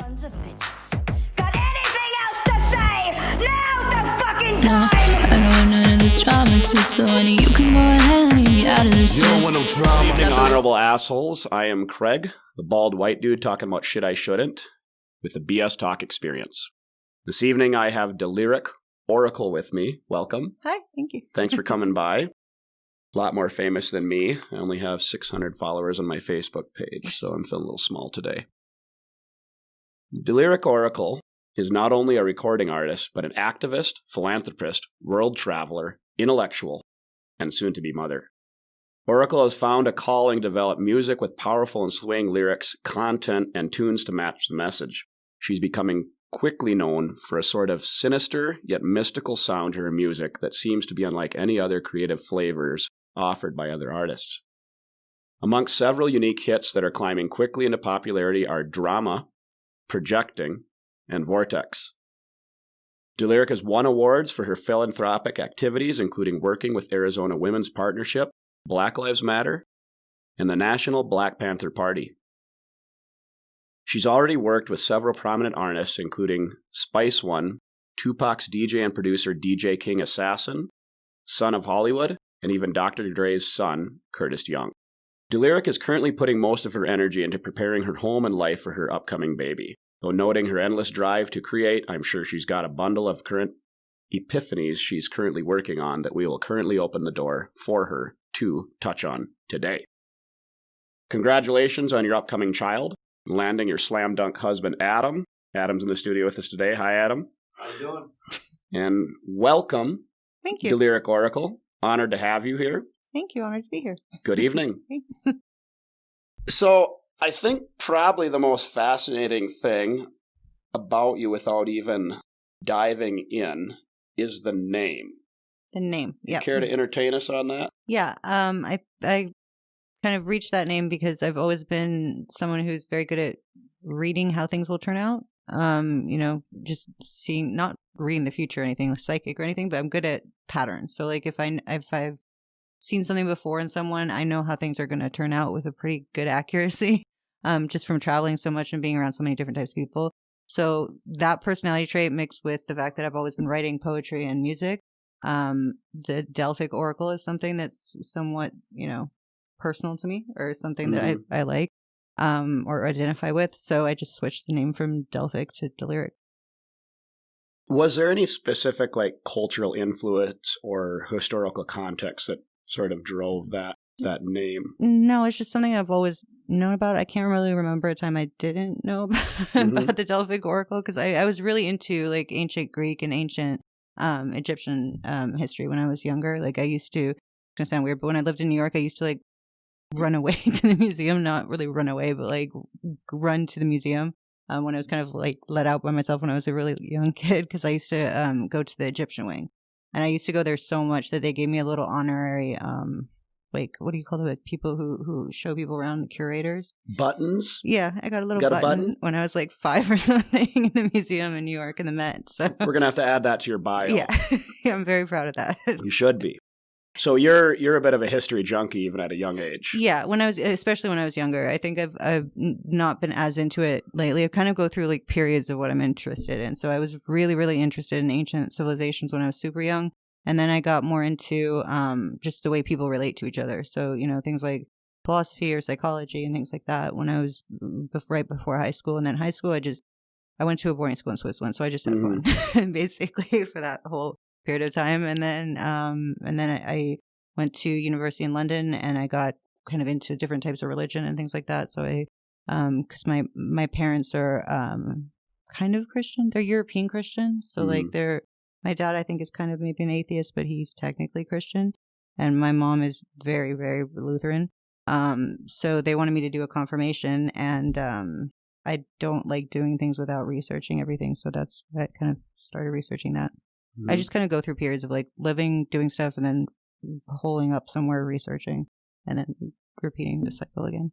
Sons of bitches. Got anything else to say? Now's the fucking time! I don't want none of this drama shit, so honey, you can go ahead and leave me out of this shit. You don't want no drama. Good evening, honorable assholes. I am Craig, the bald white dude talking about shit I shouldn't, with the BS Talk experience. This evening I have Delyric Oracle with me. Welcome. Hi, thank you. Thanks for coming by. A lot more famous than me. I only have 600 followers on my Facebook page, so I'm feeling a little small today. Delyric Oracle is not only a recording artist, but an activist, philanthropist, world traveler, intellectual, and soon-to-be mother. Oracle has found a calling to develop music with powerful and swaying lyrics, content, and tunes to match the message. She's becoming quickly known for a sort of sinister yet mystical sound to her music that seems to be unlike any other creative flavors offered by other artists. Amongst several unique hits that are climbing quickly into popularity are Drama, Projecting, and Vortex. Delyric has won awards for her philanthropic activities, including working with Arizona Women's Partnership, Black Lives Matter, and the National Black Panther Party. She's already worked with several prominent artists, including Spice One, Tupac's DJ and producer DJ King Assassin, Son of Hollywood, and even Dr. Dre's son, Curtis Young. Delyric is currently putting most of her energy into preparing her home and life for her upcoming baby. Though noting her endless drive to create, I'm sure she's got a bundle of current epiphanies she's currently working on that we will currently open the door for her to touch on today. Congratulations on your upcoming child, landing your slam dunk husband, Adam. Adam's in the studio with us today. Hi, Adam. How you doing? And welcome, Thank you. Delyric Oracle. Honored to have you here. Thank you. Honored to be here. Good evening. Thanks. So, I think probably the most fascinating thing about you, without even diving in, is the name. The name. You Yeah. care to entertain us on that? Yeah. I kind of reached that name because I've always been someone who's very good at reading how things will turn out. Just seeing, not reading the future or anything, like psychic or anything, but I'm good at patterns. So like if I've seen something before in someone, I know how things are going to turn out with a pretty good accuracy, just from traveling so much and being around so many different types of people. So that personality trait mixed with the fact that I've always been writing poetry and music, the Delyric Oracle is something that's somewhat, personal to me, or something that I like, or identify with. So I just switched the name from Delyric to Delyric. Was there any specific cultural influence or historical context that sort of drove that name? No, it's just something I've always known about. I can't really remember a time I didn't know about the Delyric Oracle, because I was really into ancient Greek and ancient Egyptian history when I was younger. I used to, it's gonna sound weird, but when I lived in New York, I used to run away to the museum. Not really run away, but run to the museum when I was kind of let out by myself when I was a really young kid, because I used to go to the Egyptian wing. And I used to go there so much that they gave me a little honorary, what do you call it? People who show people around, the curators? Buttons? Yeah, I got a little got button when I was 5 or something in the museum in New York in the Met. So We're going to have to add that to your bio. yeah, I'm very proud of that. You should be. So you're a bit of a history junkie even at a young age. Yeah, especially when I was younger. I think I've not been as into it lately. I kind of go through periods of what I'm interested in. So I was really, really interested in ancient civilizations when I was super young. And then I got more into just the way people relate to each other. So, things like philosophy or psychology and things like that when I was right before high school. And then high school, I went to a boarding school in Switzerland. So I just had fun basically for that whole period of time. And then I went to university in London, and I got kind of into different types of religion and things like that. So because my parents are kind of Christian. They're European Christians. So my dad, I think, is kind of maybe an atheist, but he's technically Christian. And my mom is very, very Lutheran. So they wanted me to do a confirmation, and I don't like doing things without researching everything. So that kind of started researching that. I just kind of go through periods of living, doing stuff, and then holding up somewhere, researching, and then repeating the cycle again.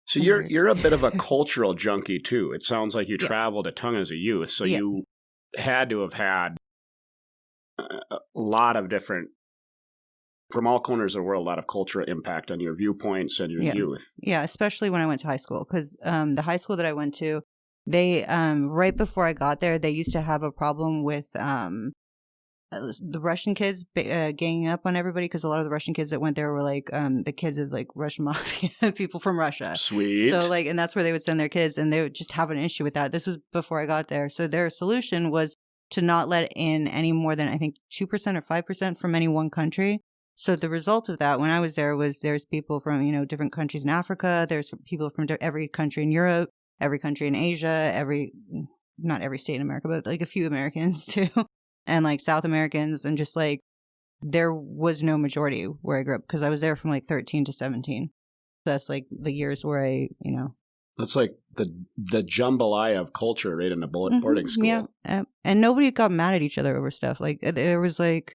So you're a bit of a cultural junkie too. It sounds like you traveled a ton as a youth, so you had to have had a lot of different, from all corners of the world, a lot of cultural impact on your viewpoints and your youth. Yeah, especially when I went to high school, because the high school that I went to, They right before I got there, they used to have a problem with the Russian kids ganging up on everybody, because a lot of the Russian kids that went there were like the kids of like Russian mafia people from Russia. Sweet. So like, and that's where they would send their kids, and they would just have an issue with that. This was before I got there. So their solution was to not let in any more than, I think, 2% or 5% from any one country. So the result of that when I was there was there's people from, you know, different countries in Africa. There's people from every country in Europe, every country in Asia, not every state in America, but like a few Americans too. And like South Americans, and just like there was no majority where I grew up, because I was there from like 13 to 17. So that's like the years where I, you know. That's like the jambalaya of culture right in a boarding school. Yeah. And nobody got mad at each other over stuff. Like there was like,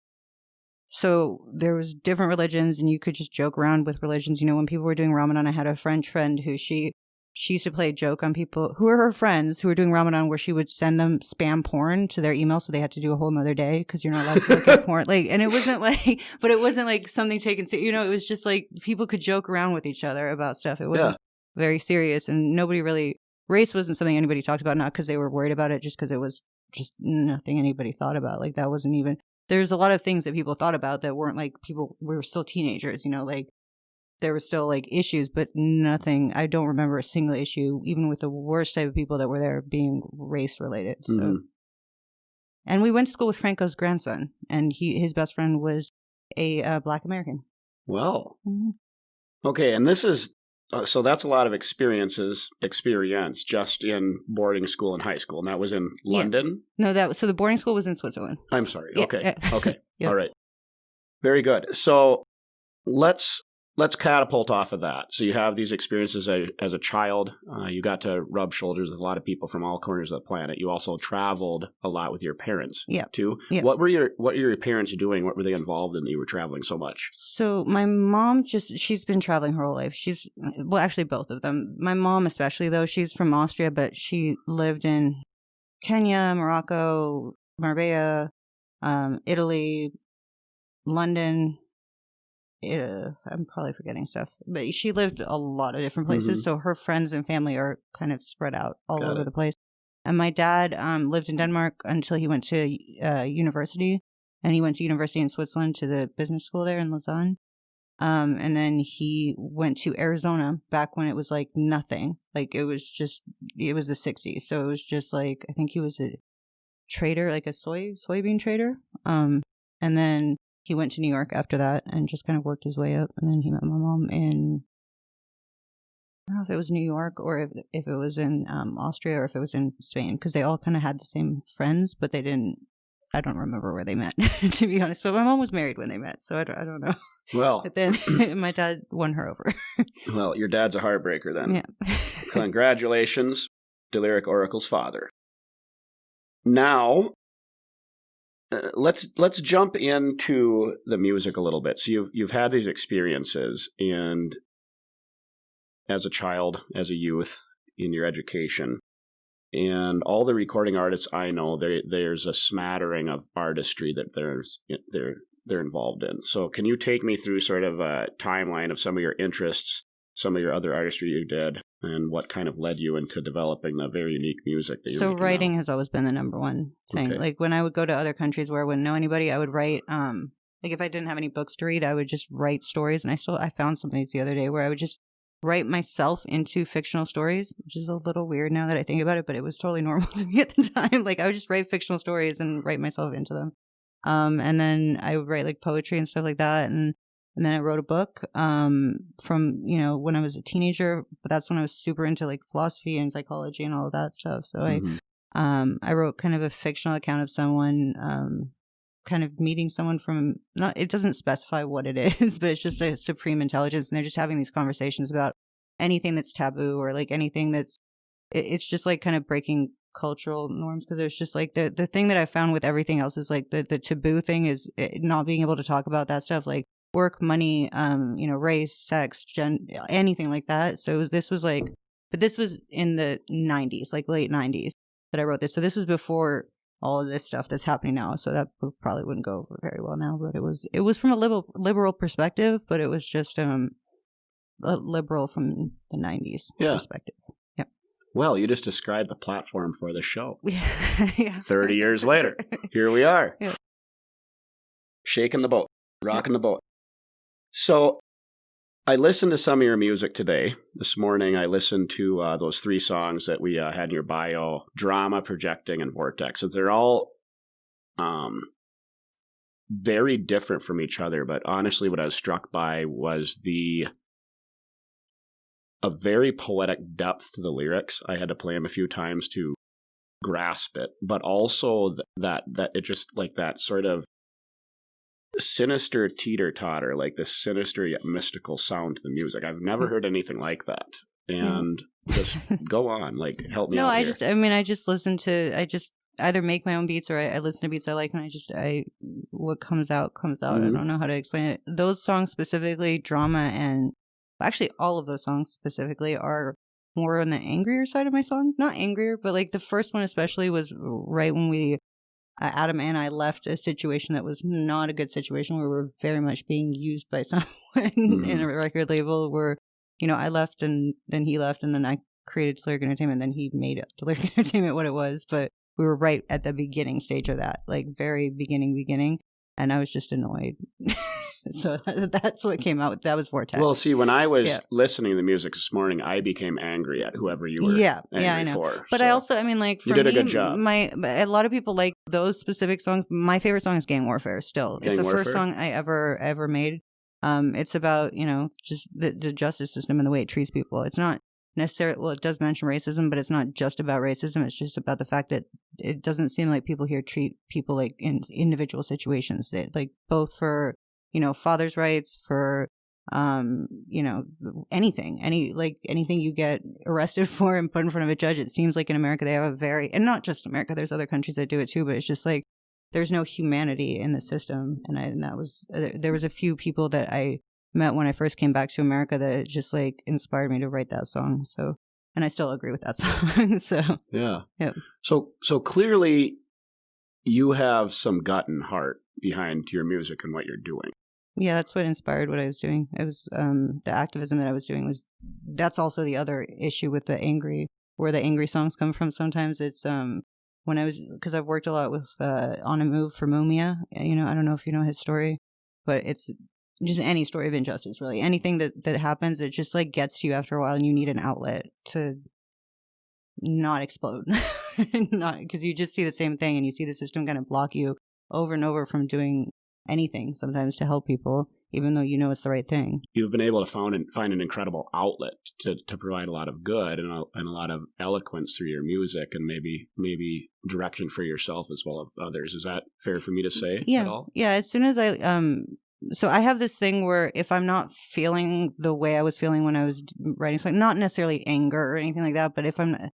so there was different religions, and you could just joke around with religions. You know, when people were doing Ramadan, I had a French friend who she used to play a joke on people who were her friends who were doing Ramadan, where she would send them spam porn to their email, so they had to do a whole nother day because you're not allowed to look at porn. Like, and it wasn't like, but it wasn't like something taken, you know, it was just like people could joke around with each other about stuff. It wasn't very serious, and nobody really, race wasn't something anybody talked about, not because they were worried about it, just because it was just nothing anybody thought about. Like that wasn't even, there's a lot of things that people thought about that weren't like, people, we were still teenagers, you know, like, there were still like issues, but nothing. I don't remember a single issue, even with the worst type of people that were there, being race related. So, and we went to school with Franco's grandson, and his best friend was a Black American. Well, okay, and this is so that's a lot of experience just in boarding school and high school, and that was in London. No, so the boarding school was in Switzerland. I'm sorry. Okay, yeah. Okay, all right, very good. So let's catapult off of that. So you have these experiences as a child. You got to rub shoulders with a lot of people from all corners of the planet. You also traveled a lot with your parents, too. Yeah. What were your parents doing? What were they involved in that you were traveling so much? So my mom she's been traveling her whole life. Well, actually both of them. My mom especially, though, she's from Austria, but she lived in Kenya, Morocco, Marbella, Italy, London. I'm probably forgetting stuff, but she lived a lot of different places. So her friends and family are kind of spread out all over the place. And my dad lived in Denmark until he went to university, and he went to university in Switzerland to the business school there in Lausanne. And then he went to Arizona back when it was like nothing. Like it was the 60s. So it was just like, I think he was a trader, like a soybean trader. And then he went to New York after that and just kind of worked his way up. And then he met my mom in, I don't know if it was New York or if it was in Austria or if it was in Spain, because they all kind of had the same friends, but I don't remember where they met, to be honest. But my mom was married when they met, so I don't know. Well, but then my dad won her over. Well, your dad's a heartbreaker then. Yeah. Congratulations, Delyric Oracle's father. Now, let's jump into the music a little bit. So you've had these experiences, and as a child, as a youth, in your education, and all the recording artists I know, there's a smattering of artistry that they're involved in. So can you take me through sort of a timeline of some of your interests, some of your other artistry you did, and what kind of led you into developing the very unique music that you're making now? Writing has always been the number one thing. Okay. Like when I would go to other countries where I wouldn't know anybody, I would write, like if I didn't have any books to read, I would just write stories. And I found something the other day where I would just write myself into fictional stories, which is a little weird now that I think about it, but it was totally normal to me at the time. Like I would just write fictional stories and write myself into them. And then I would write like poetry and stuff like that. And then I wrote a book from, when I was a teenager, but that's when I was super into like philosophy and psychology and all of that stuff. So I wrote kind of a fictional account of someone kind of meeting someone from, it doesn't specify what it is, but it's just a supreme intelligence. And they're just having these conversations about anything that's taboo or like anything it's just like kind of breaking cultural norms, because there's just like the thing that I found with everything else is like the taboo thing is not being able to talk about that stuff, like work, money, race, sex, anything like that. So this was in the 90s, like late 90s that I wrote this. So this was before all of this stuff that's happening now. So that probably wouldn't go over very well now, but it was from a liberal perspective, but it was just liberal from the 90s perspective. Yep. Well, you just described the platform for the show. Yeah. 30 years later, here we are. Yeah. Shaking the boat, rocking the boat. So I listened to some of your music today. This morning, I listened to those 3 songs that we had in your bio, Drama, Projecting, and Vortex. So they're all very different from each other. But honestly, what I was struck by was a very poetic depth to the lyrics. I had to play them a few times to grasp it, but also that it just like that sort of sinister teeter-totter, like this sinister yet mystical sound to the music. I've never heard anything like that. And just go on, like help me out. I just listen to, I just either make my own beats or I listen to beats I like, and what comes out. Mm-hmm. I don't know how to explain it. Those songs specifically, Drama, and actually all of those songs specifically are more on the angrier side of my songs. Not angrier, but like the first one especially was right when we Adam and I left a situation that was not a good situation, where we were very much being used by someone in a record label, where, you know, I left and then he left, and then I created Delyric Entertainment, and then he made it Delyric Entertainment what it was. But we were right at the beginning stage of that, like very beginning, and I was just annoyed. So that's what came out. That was Vortex. Well, see, when I was listening to the music this morning, I became angry at whoever you were angry I know. for. But so I also, I mean, like, for you did me, a good job. A lot of people like those specific songs. My favorite song is Gang Warfare still. It's the first song I ever made. It's about, you know, just the justice system and the way it treats people. It's not necessarily, well, it does mention racism, but it's not just about racism. It's just about the fact that it doesn't seem like people here treat people like in individual situations. They, like, both for, you know, fathers' rights, for you know, anything you get arrested for and put in front of a judge. It seems like in America they have a very, and not just America, there's other countries that do it too, but it's just like there's no humanity in the system. And that was, there was a few people that I met when I first came back to America that just like inspired me to write that song. So, and I still agree with that song. So yeah. Yep. So clearly you have some gut and heart behind your music and what you're doing. Yeah, that's what inspired what I was doing. It was the activism that I was doing that's also the other issue with where the angry songs come from. Sometimes it's when I was, because I've worked a lot with On a Move for Mumia. You know, I don't know if you know his story, but it's just any story of injustice, really. Anything that happens, it just like gets to you after a while, and you need an outlet to not explode. Not because you just see the same thing, and you see the system kind of block you over and over from doing anything sometimes to help people, even though you know it's the right thing. You've been able to find an incredible outlet to provide a lot of good and a lot of eloquence through your music, and maybe direction for yourself as well as others. Is that fair for me to say? Yeah. At all? Yeah. As soon as so I have this thing where if I'm not feeling the way I was feeling when I was writing something, not necessarily anger or anything like that, but if I'm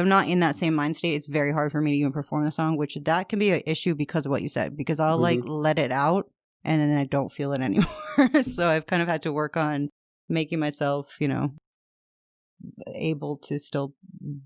not in that same mind state, it's very hard for me to even perform the song, which that can be an issue because of what you said, because I'll like let it out and then I don't feel it anymore. So I've kind of had to work on making myself, you know, able to still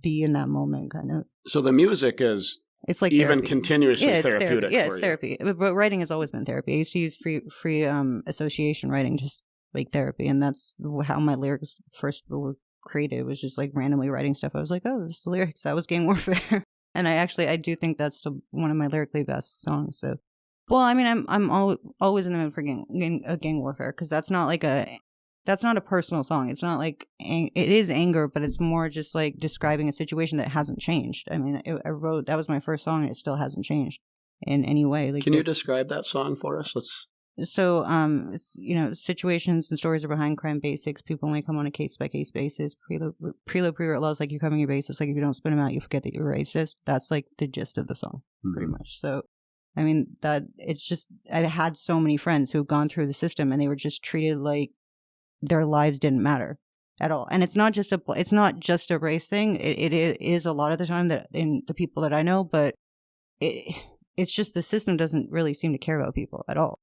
be in that moment, kind of. So the music is, it's like even therapy. Continuously therapeutic. Yeah, it's therapy. But writing has always been therapy. I used to use free association writing, just like therapy, and that's how my lyrics first were created. Was just like randomly writing stuff. I was like, oh, this is the lyrics. That was Gang Warfare, and I do think that's still one of my lyrically best songs. So, well, I mean, I'm always in the mood for gang warfare, because that's not a personal song. It's not like it is anger, but it's more just like describing a situation that hasn't changed. I mean, I wrote, that was my first song, and it still hasn't changed in any way. Like, can you describe that song for us? So, it's, you know, situations and stories are behind crime basics. People only come on a case-by-case basis. Preload laws, like, you're covering your bases. Like, if you don't spin them out, you forget that you're racist. That's, like, the gist of the song, pretty much. So, I mean, that it's just, I've had so many friends who have gone through the system, and they were just treated like their lives didn't matter at all. And it's not just a race thing. It is a lot of the time that in the people that I know, but it's just the system doesn't really seem to care about people at all.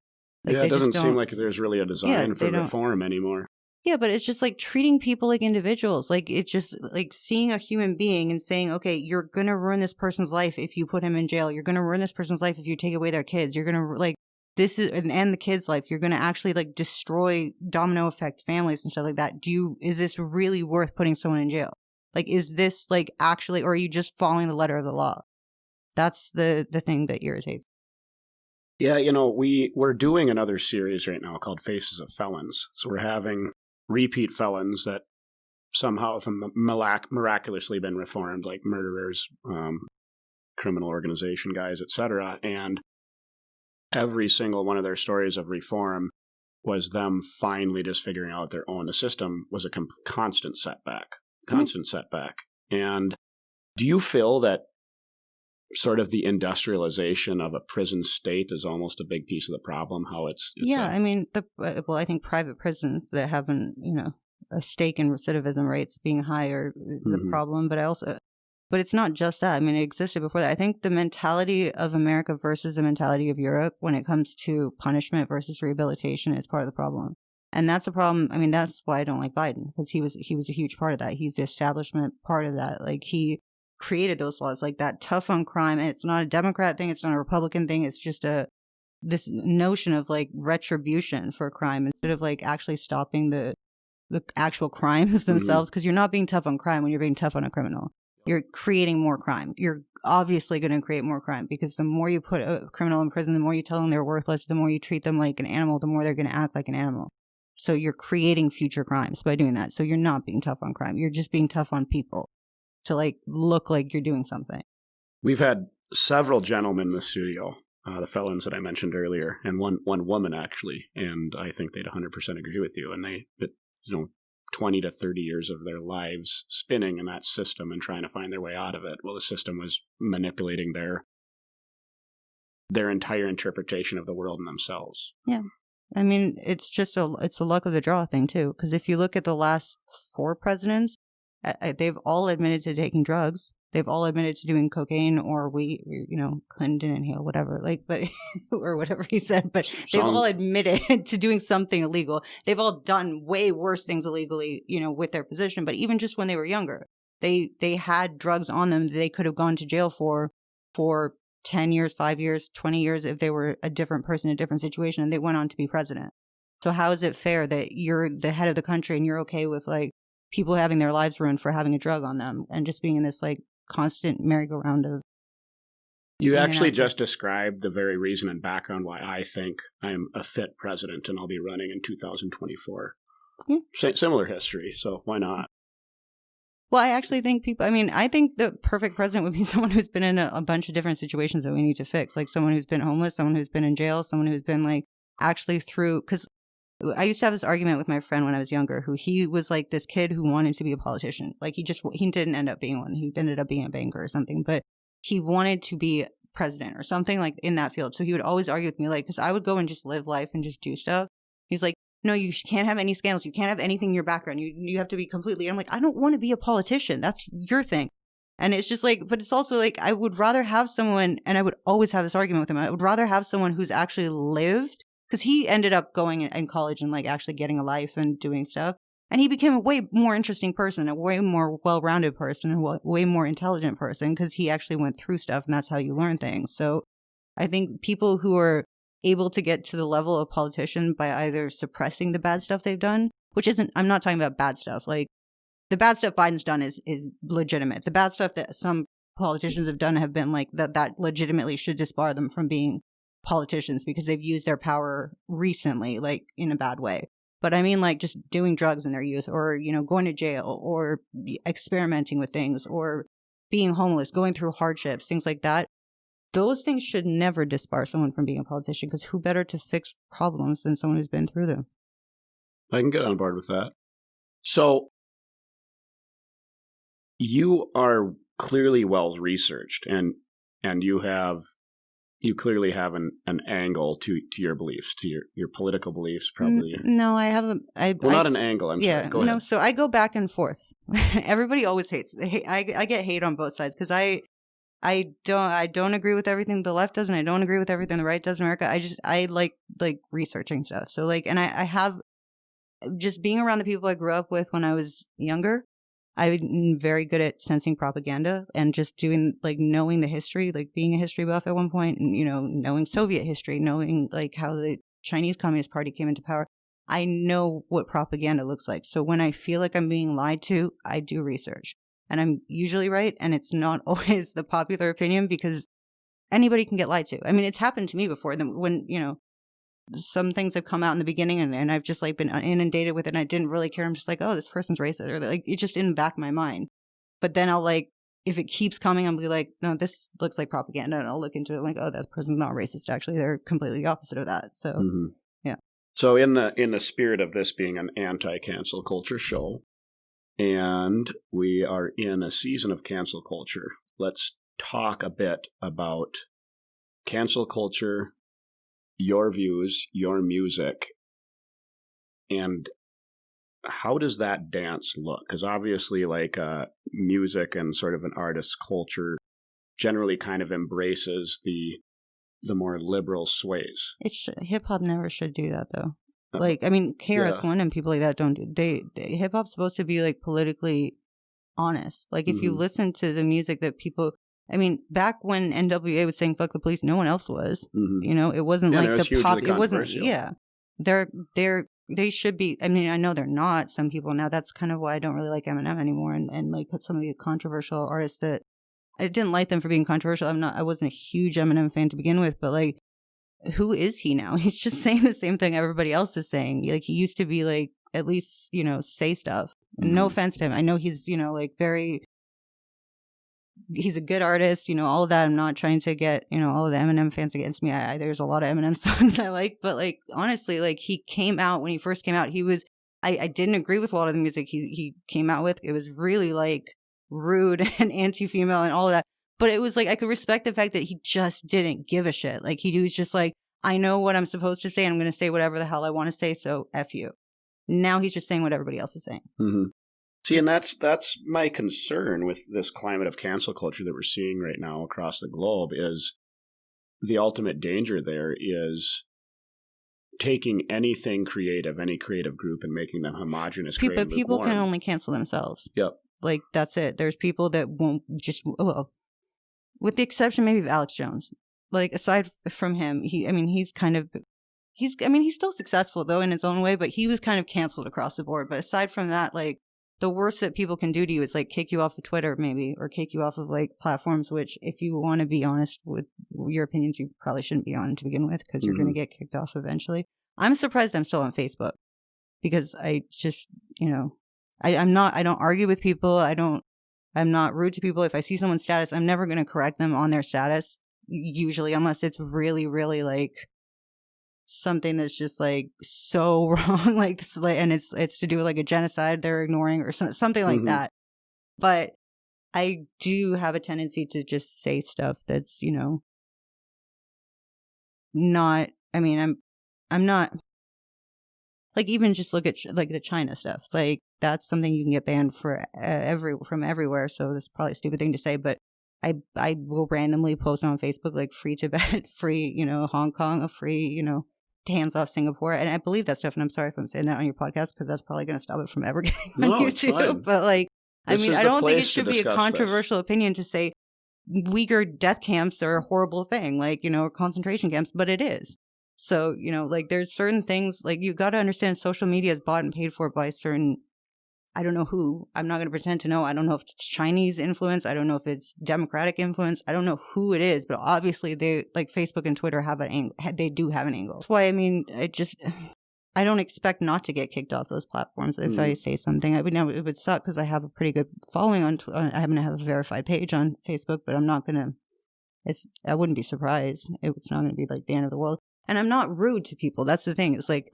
Like, it doesn't seem like there's really a design for reform anymore. Yeah, but it's just like treating people like individuals. Like, it's just like seeing a human being and saying, okay, you're going to ruin this person's life if you put him in jail. You're going to ruin this person's life if you take away their kids. You're going to like, this is and end the kid's life. You're going to actually like destroy, domino effect families and stuff like that. Is this really worth putting someone in jail? Like, is this like actually, or are you just following the letter of the law? That's the thing that irritates. Yeah, we're doing another series right now called Faces of Felons. So we're having repeat felons that somehow have miraculously been reformed, like murderers, criminal organization guys, etc. And every single one of their stories of reform was them finally just figuring out their own. The system was a constant setback. And do you feel that sort of the industrialization of a prison state is almost a big piece of the problem? How it's I mean, I think private prisons that have a stake in recidivism rates being higher is a problem, but it's not just that. I mean, it existed before that. I think the mentality of America versus the mentality of Europe when it comes to punishment versus rehabilitation is part of the problem. And that's a problem. I mean, that's why I don't like Biden, because he was a huge part of that. He's the establishment part of that. Like, he created those laws, like that tough on crime. And it's not a Democrat thing. It's not a Republican thing. It's just this notion of like retribution for crime instead of like actually stopping the actual crimes themselves. Because you're not being tough on crime when you're being tough on a criminal. You're creating more crime. You're obviously going to create more crime, because the more you put a criminal in prison, the more you tell them they're worthless, the more you treat them like an animal, the more they're going to act like an animal. So you're creating future crimes by doing that. So you're not being tough on crime. You're just being tough on people to like look like you're doing something. We've had several gentlemen in the studio, the felons that I mentioned earlier, and one woman actually, and I think they'd 100% agree with you. And they 20 to 30 years of their lives spinning in that system and trying to find their way out of it. Well, the system was manipulating their entire interpretation of the world and themselves. Yeah. I mean, it's a luck of the draw thing too. Because if you look at the last 4 presidents, they've all admitted to taking drugs. They've all admitted to doing cocaine or Clinton didn't inhale, whatever, or whatever he said, but they've all admitted to doing something illegal. They've all done way worse things illegally, with their position. But even just when they were younger, they had drugs on them that they could have gone to jail for 10 years, 5 years, 20 years if they were a different person in a different situation, and they went on to be president. So how is it fair that you're the head of the country and you're okay with like people having their lives ruined for having a drug on them and just being in this like constant merry-go-round of... You actually just described the very reason and background why I think I'm a fit president and I'll be running in 2024. Similar history, so why not? Well, I actually think I think the perfect president would be someone who's been in a bunch of different situations that we need to fix. Like someone who's been homeless, someone who's been in jail, someone who's been like actually through... Because I used to have this argument with my friend when I was younger, who he was like this kid who wanted to be a politician. Like he didn't end up being one. He ended up being a banker or something, but he wanted to be president or something like in that field. So he would always argue with me, like, because I would go and just live life and just do stuff. He's like, no, you can't have any scandals. You can't have anything in your background. You have to be completely... I'm like, I don't want to be a politician. That's your thing. And it's just like, but it's also like, I would rather have someone, and I would always have this argument with him. I would rather have someone who's actually lived, because he ended up going in college and like actually getting a life and doing stuff. And he became a way more interesting person, a way more well-rounded person, and a way more intelligent person, because he actually went through stuff, and that's how you learn things. So I think people who are able to get to the level of politician by either suppressing the bad stuff they've done, which isn't... I'm not talking about bad stuff. Like the bad stuff Biden's done is legitimate. The bad stuff that some politicians have done have been like that legitimately should disbar them from being politicians, because they've used their power recently, like in a bad way. But I mean, like just doing drugs in their youth, or, going to jail, or experimenting with things, or being homeless, going through hardships, things like that. Those things should never disbar someone from being a politician, because who better to fix problems than someone who's been through them? I can get on board with that. So you are clearly well researched, and you clearly have an angle to your beliefs, to your political beliefs, probably. No, I haven't. Not an angle. I'm sorry. Go ahead. So I go back and forth. Everybody always hates. I get hate on both sides, because I don't agree with everything the left does, and I don't agree with everything the right does in America. I like researching stuff. So like, and I have just being around the people I grew up with when I was younger. I'm very good at sensing propaganda and just doing like knowing the history, like being a history buff at one point, and knowing Soviet history, knowing like how the Chinese Communist Party came into power. I know what propaganda looks like. So when I feel like I'm being lied to, I do research. and I'm usually right, and it's not always the popular opinion because anybody can get lied to. I mean, it's happened to me before when, some things have come out in the beginning and I've just like been inundated with it and I didn't really care. I'm just like, oh, this person's racist, or like it just didn't back my mind. But then I'll like, if it keeps coming, I'll be like, no, this looks like propaganda, and I'll look into it like, oh, that person's not racist. Actually, they're completely the opposite of that. So yeah. So in the spirit of this being an anti-cancel culture show, and we are in a season of cancel culture, let's talk a bit about cancel culture, your views, your music, and how does that dance look? Because obviously, like music and sort of an artist's culture generally kind of embraces the more liberal sways. Hip hop never should do that though. Like, I mean, KRS-One and people like that don't do. They hip hop's supposed to be like politically honest. Like, if you listen to the music that people. I mean, back when NWA was saying "fuck the police," no one else was. It wasn't like the pop. It wasn't. Yeah, they should be. I mean, I know they're not. Some people now. That's kind of why I don't really like Eminem anymore, and like some of the controversial artists that I didn't like them for being controversial. I wasn't a huge Eminem fan to begin with, but like, who is he now? He's just saying the same thing everybody else is saying. Like, he used to be like, at least say stuff. And no offense to him. I know he's like very. He's a good artist, all of that. I'm not trying to get, all of the Eminem fans against me. There's a lot of Eminem songs I like, but like, honestly, like he came out, when he first came out, I didn't agree with a lot of the music he came out with. It was really like rude and anti-female and all of that. But it was like, I could respect the fact that he just didn't give a shit. Like, he was just like, I know what I'm supposed to say. I'm going to say whatever the hell I want to say. So F you. Now he's just saying what everybody else is saying. Mm-hmm. See, and that's my concern with this climate of cancel culture that we're seeing right now across the globe, is the ultimate danger there is taking anything creative, any creative group, and making them homogenous. But people can only cancel themselves. Yep. Like, that's it. There's people that won't just, with the exception maybe of Alex Jones. Like, aside from him, he's still successful though in his own way, but he was kind of canceled across the board. But aside from that, like, the worst that people can do to you is like kick you off of Twitter maybe, or kick you off of like platforms, which if you want to be honest with your opinions, you probably shouldn't be on to begin with, because you're going to get kicked off eventually. I'm surprised I'm still on Facebook, because I just, I don't argue with people. I'm not rude to people. If I see someone's status, I'm never going to correct them on their status, usually, unless it's really, really like something that's just like so wrong, and it's to do with like a genocide they're ignoring or something like that. But I do have a tendency to just say stuff that's not. I mean, I'm not like, even just look at like the China stuff. Like, that's something you can get banned for from everywhere. So that's probably a stupid thing to say, but I will randomly post on Facebook like free Tibet, free Hong Kong, free hands off Singapore, and I believe that stuff. And I'm sorry if I'm saying that on your podcast, because that's probably going to stop it from ever getting on YouTube. But like, I don't think it should be a controversial opinion to say Uyghur death camps are a horrible thing, like or concentration camps, but it is. So like, there's certain things, like, you got to understand social media is bought and paid for by certain. I don't know who. I'm not going to pretend to know. I don't know if it's Chinese influence. I don't know if it's Democratic influence. I don't know who it is, but obviously they, like Facebook and Twitter, have an angle. They do have an angle. That's why, I don't expect not to get kicked off those platforms if I say something. It would suck, because I have a pretty good following on. I happen to have a verified page on Facebook, but I'm not going to. I wouldn't be surprised. It's not going to be like the end of the world. And I'm not rude to people. That's the thing. It's like,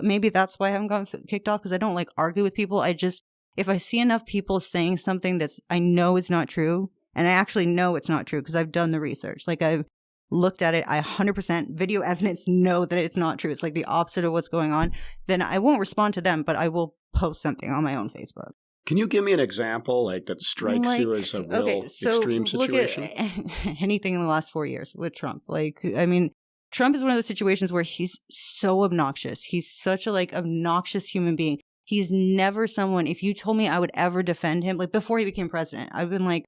maybe that's why I haven't gotten kicked off, because I don't like argue with people. If I see enough people saying something I know is not true, and I actually know it's not true because I've done the research, like, I've looked at it, I 100% video evidence know that it's not true, it's like the opposite of what's going on, then I won't respond to them, but I will post something on my own Facebook. Can you give me an example that strikes you as a real extreme situation? Look at anything in the last 4 years with Trump. Trump is one of those situations where he's so obnoxious. He's such a obnoxious human being. He's never someone, if you told me I would ever defend him, before he became president, I've been like,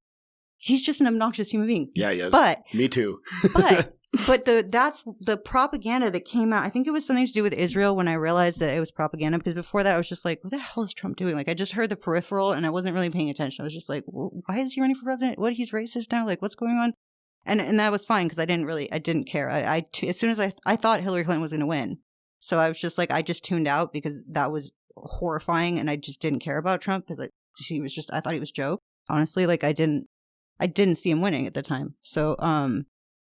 he's just an obnoxious human being. Yeah, he is. But me too. But But that's the propaganda that came out. I think it was something to do with Israel when I realized that it was propaganda, because before that I was just like, what the hell is Trump doing? Like, I just heard the peripheral and I wasn't really paying attention. I was just like, why is he running for president? What, he's racist now? Like, what's going on? And that was fine because I didn't care. As soon as I thought Hillary Clinton was going to win. So I was just like, I just tuned out because that was horrifying and I just didn't care about Trump because I thought he was a joke. Honestly, like I didn't see him winning at the time. So,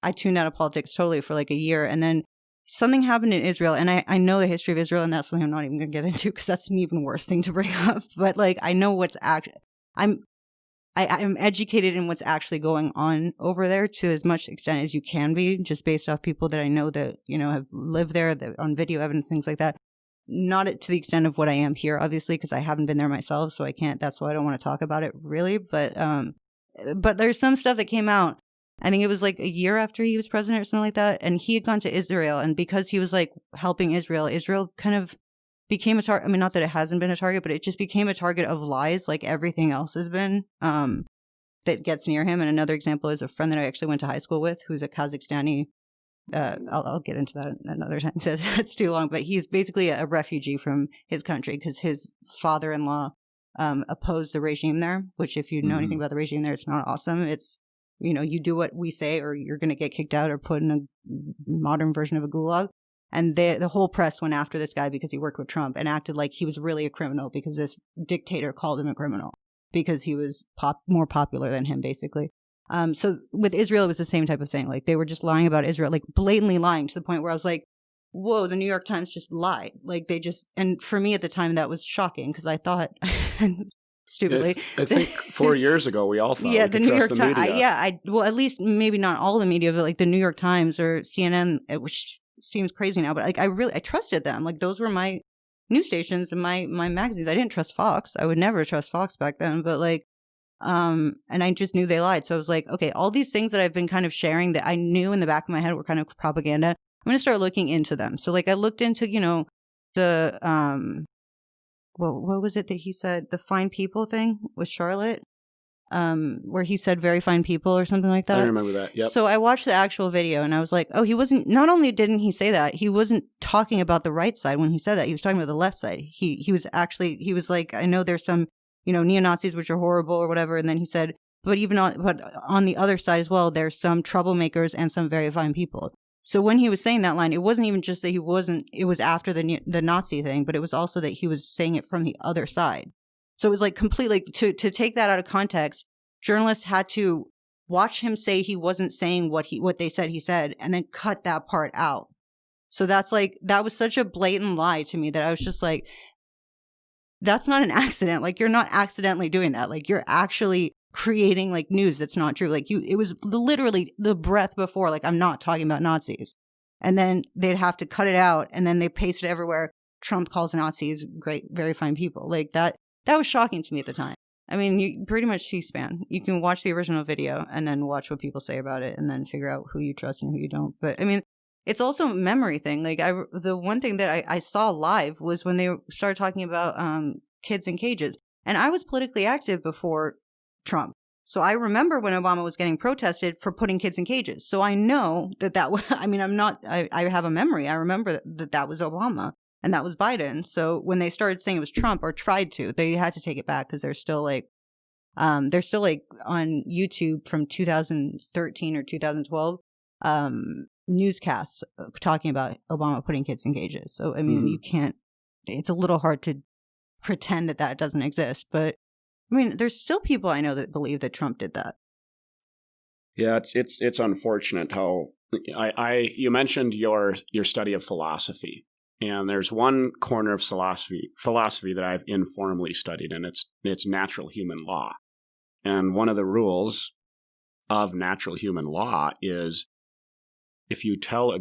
I tuned out of politics totally for like a year. And then something happened in Israel. And I know the history of Israel, and that's something I'm not even going to get into because that's an even worse thing to bring up. But like, I know what's I'm educated in what's actually going on over there to as much extent as you can be, just based off people that I know that, have lived there, that on video evidence, things like that. Not to the extent of what I am here, obviously, because I haven't been there myself. So I can't, that's why I don't want to talk about it really. But there's some stuff that came out. I think it was like a year after he was president or something like that. And he had gone to Israel. And because he was like helping Israel kind of became a target. I mean, not that it hasn't been a target, but it just became a target of lies like everything else has been that gets near him. And another example is a friend that I actually went to high school with, who's a Kazakhstani. I'll get into that another time. That's too long. But he's basically a refugee from his country because his father-in-law opposed the regime there, which if you know anything about the regime there, it's not awesome. It's, you do what we say or you're going to get kicked out or put in a modern version of a gulag. And the whole press went after this guy because he worked with Trump and acted like he was really a criminal because this dictator called him a criminal because he was more popular than him, basically. So with Israel, it was the same type of thing. Like they were just lying about Israel, like blatantly lying to the point where I was like, whoa, the New York Times just lied. Like and for me at the time, that was shocking because I thought... Stupidly, I think 4 years ago we all thought we the could New trust York the Times. media. Well, at least maybe not all the media, but like the New York Times or CNN, which seems crazy now, but like I trusted them. Like those were my news stations and my magazines. I didn't trust Fox. I would never trust Fox back then, but like, and I just knew they lied. So I was like, okay, all these things that I've been kind of sharing that I knew in the back of my head were kind of propaganda. I'm going to start looking into them. So like I looked into, the what was it that he said? The fine people thing with Charlotte, where he said very fine people or something like that. I remember that. Yep. So I watched the actual video and I was like, oh, he wasn't, not only didn't he say that, he wasn't talking about the right side when he said that. He was talking about the left side. He was like, I know there's some, neo-Nazis, which are horrible or whatever. And then he said, but on the other side as well, there's some troublemakers and some very fine people. So when he was saying that line, it wasn't even just that it was after the Nazi thing, but it was also that he was saying it from the other side. So it was like completely, to take that out of context, journalists had to watch him say he wasn't saying what they said he said, and then cut that part out. So that was such a blatant lie to me that I was just like, that's not an accident. Like, you're not accidentally doing that. Like, you're actually creating like news that's not true. Like it was literally the breath before, like, I'm not talking about Nazis. And then they'd have to cut it out and then they paste it everywhere. Trump calls Nazis great, very fine people. Like that was shocking to me at the time. I mean, you pretty much C-SPAN. You can watch the original video and then watch what people say about it and then figure out who you trust and who you don't. But I mean, it's also a memory thing. Like the one thing that I saw live was when they started talking about kids in cages. And I was politically active before Trump. So I remember when Obama was getting protested for putting kids in cages. So I know I have a memory. I remember that was Obama and that was Biden. So when they started saying it was Trump or tried to, they had to take it back because they're still like on YouTube from 2013 or 2012, newscasts talking about Obama putting kids in cages. So, I mean, it's a little hard to pretend that doesn't exist, but I mean, there's still people I know that believe that Trump did that. Yeah, it's unfortunate how you mentioned your study of philosophy, and there's one corner of philosophy that I've informally studied, and it's natural human law. And one of the rules of natural human law is if you tell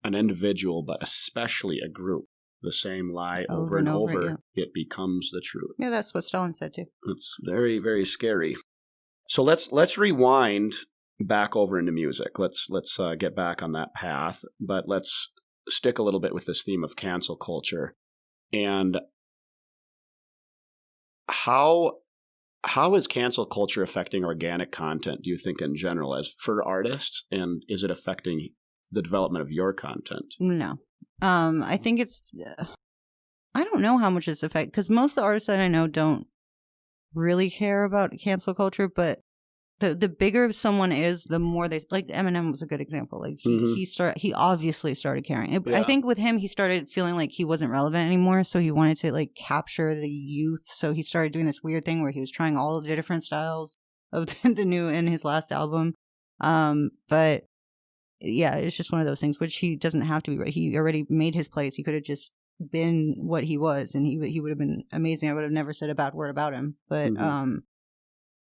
an individual, but especially a group, the same lie over and over, it becomes the truth. Yeah, that's what Stalin said too. It's very, very scary. So let's rewind back over into music. Let's get back on that path, but let's stick a little bit with this theme of cancel culture. And how is cancel culture affecting organic content, do you think, in general, as for artists, and is it affecting the development of your content? No. I think it's, I don't know how much it's affected, because most of the artists that I know don't really care about cancel culture, but the bigger someone is, the more they, like Eminem was a good example. Like he obviously started caring. I think with him, he started feeling like he wasn't relevant anymore, so he wanted to like capture the youth. So he started doing this weird thing where he was trying all of the different styles of the new in his last album. But yeah, it's just one of those things which he doesn't have to be. Right, he already made his place. He could have just been what he was, and he would have been amazing. I would have never said a bad word about him. But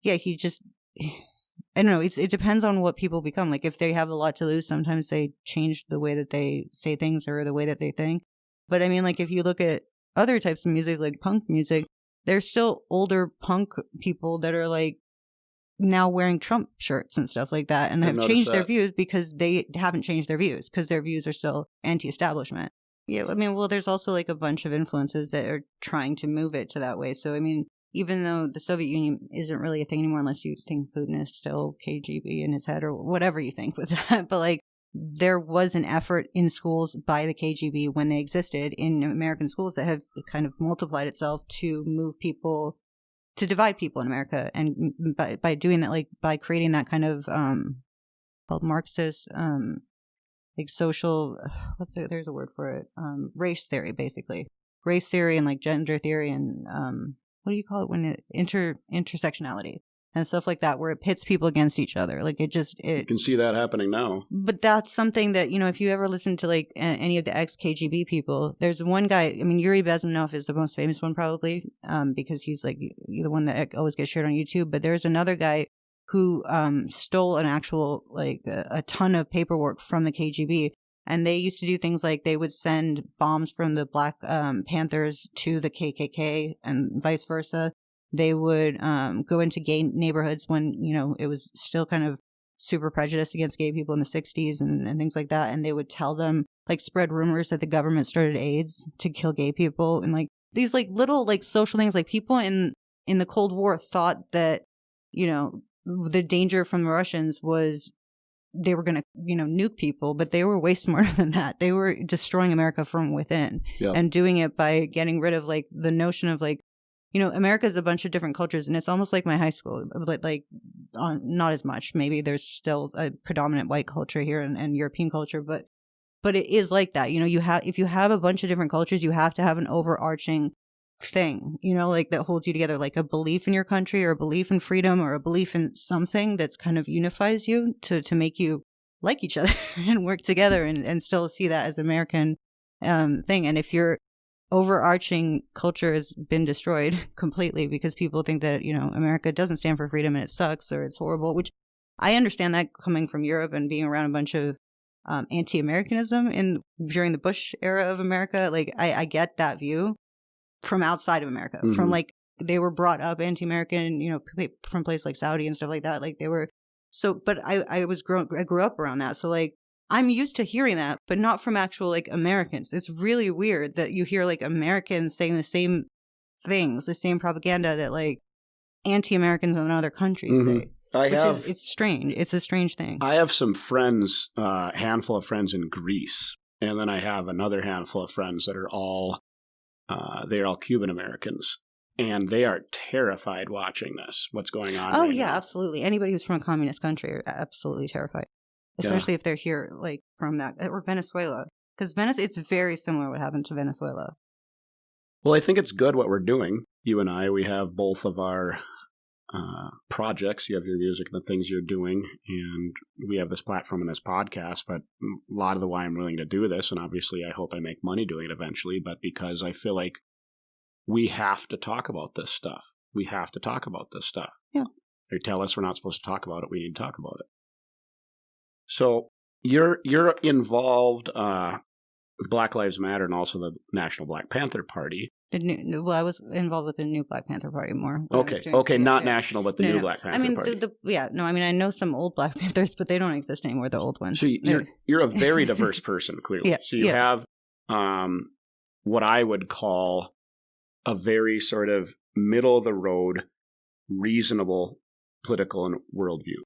yeah, he just, I don't know. It depends on what people become. Like if they have a lot to lose, sometimes they change the way that they say things or the way that they think. But I mean, like if you look at other types of music, like punk music, there's still older punk people that are like now wearing Trump shirts and stuff like that, and have changed their views because they haven't changed their views, because their views are still anti-establishment. Yeah, I mean, well, there's also like a bunch of influences that are trying to move it to that way. So I mean, even though the Soviet Union isn't really a thing anymore, unless you think Putin is still KGB in his head or whatever you think with that, but like there was an effort in schools by the KGB when they existed in American schools that have kind of multiplied itself to move people, to divide people in America. And by doing that, like by creating that kind of called Marxist like social, there's a word for it, race theory, basically race theory and like gender theory and what do you call it when it intersectionality and stuff like that, where it pits people against each other. Like you can see that happening now. But that's something that, you know, if you ever listen to like any of the ex-KGB people, there's one guy, I mean, Yuri Bezmenov is the most famous one probably, because he's like the one that always gets shared on YouTube. But there's another guy who stole an actual, like a ton of paperwork from the KGB. And they used to do things like they would send bombs from the Black Panthers to the KKK and vice versa. They would go into gay neighborhoods when, you know, it was still kind of super prejudiced against gay people in the 60s and things like that. And they would tell them, like, spread rumors that the government started AIDS to kill gay people. And like these like little like social things, like people in the Cold War thought that, you know, the danger from the Russians was they were going to, you know, nuke people, but they were way smarter than that. They were destroying America from within and doing it by getting rid of like the notion of like, you know, America is a bunch of different cultures, and it's almost like my high school, like not as much. Maybe there's still a predominant white culture here and European culture, but it is like that. You know, if you have a bunch of different cultures, you have to have an overarching thing, you know, like that holds you together, like a belief in your country or a belief in freedom or a belief in something that's kind of unifies you to make you like each other and work together and still see that as American thing. And if your overarching culture has been destroyed completely because people think that, you know, America doesn't stand for freedom and it sucks or it's horrible, which I understand that coming from Europe and being around a bunch of anti-Americanism during the Bush era of America. Like I get that view from outside of America, from like they were brought up anti-American, you know, from places like Saudi and stuff like that. Like they were but I grew up around that. So like I'm used to hearing that, but not from actual like Americans. It's really weird that you hear like Americans saying the same things, the same propaganda that like anti-Americans in other countries say. It's strange. It's a strange thing. I have some friends, handful of friends in Greece, and then I have another handful of friends that are all they're all Cuban Americans, and they are terrified watching this. What's going on? Oh yeah, now. Absolutely. Anybody who's from a communist country are absolutely terrified. Especially if they're here, like from that, or Venezuela, because it's very similar what happened to Venezuela. Well, I think it's good what we're doing. You and I, we have both of our projects. You have your music and the things you're doing, and we have this platform and this podcast. But a lot of the why I'm willing to do this, and obviously I hope I make money doing it eventually, but because I feel like we have to talk about this stuff. We have to talk about this stuff. Yeah. They tell us we're not supposed to talk about it. We need to talk about it. So you're involved with Black Lives Matter and also the National Black Panther Party. I was involved with the new Black Panther Party more. Okay, not national, but the new Black Panther Party. I mean, I know some old Black Panthers, but they don't exist anymore, the old ones. So you're a very diverse person, clearly. So you have what I would call a very sort of middle-of-the-road, reasonable political and worldview.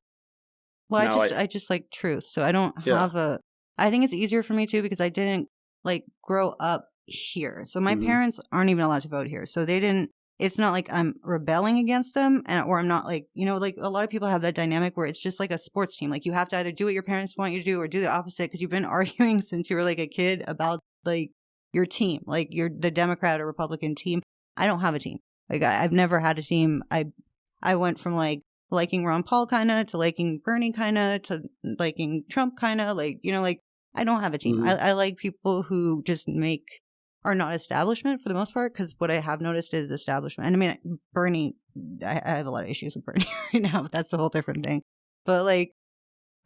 Well, I just like truth, so I don't have a I think it's easier for me too because I didn't like grow up here. So my Mhm. parents aren't even allowed to vote here. So they didn't, it's not like I'm rebelling against them or I'm not like, like a lot of people have that dynamic where it's just like a sports team. Like you have to either do what your parents want you to do or do the opposite because you've been arguing since you were like a kid about like your team, like you're the Democrat or Republican team. I don't have a team. Like I've never had a team. I went from like liking Ron Paul kind of to liking Bernie kind of to liking Trump kind of like, like I don't have a team. Mhm. I like people who just are not establishment for the most part because what I have noticed is establishment. And I mean, Bernie, I have a lot of issues with Bernie right now, but that's a whole different thing. But like,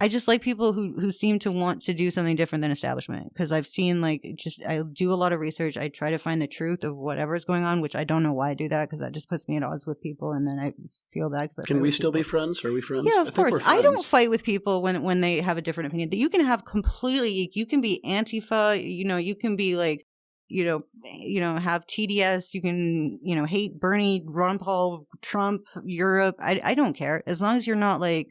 I just like people who seem to want to do something different than establishment because I've seen like I do a lot of research. I try to find the truth of whatever's going on, which I don't know why I do that because that just puts me at odds with people, and then I feel bad. Can we still be friends? Are we friends? Yeah, I of think course. we're I don't friends. fight with people when they have a different opinion. That you can have completely. You can be Antifa. You can be like. Have TDS. You can, hate Bernie, Ron Paul, Trump, Europe. I don't care as long as you're not like.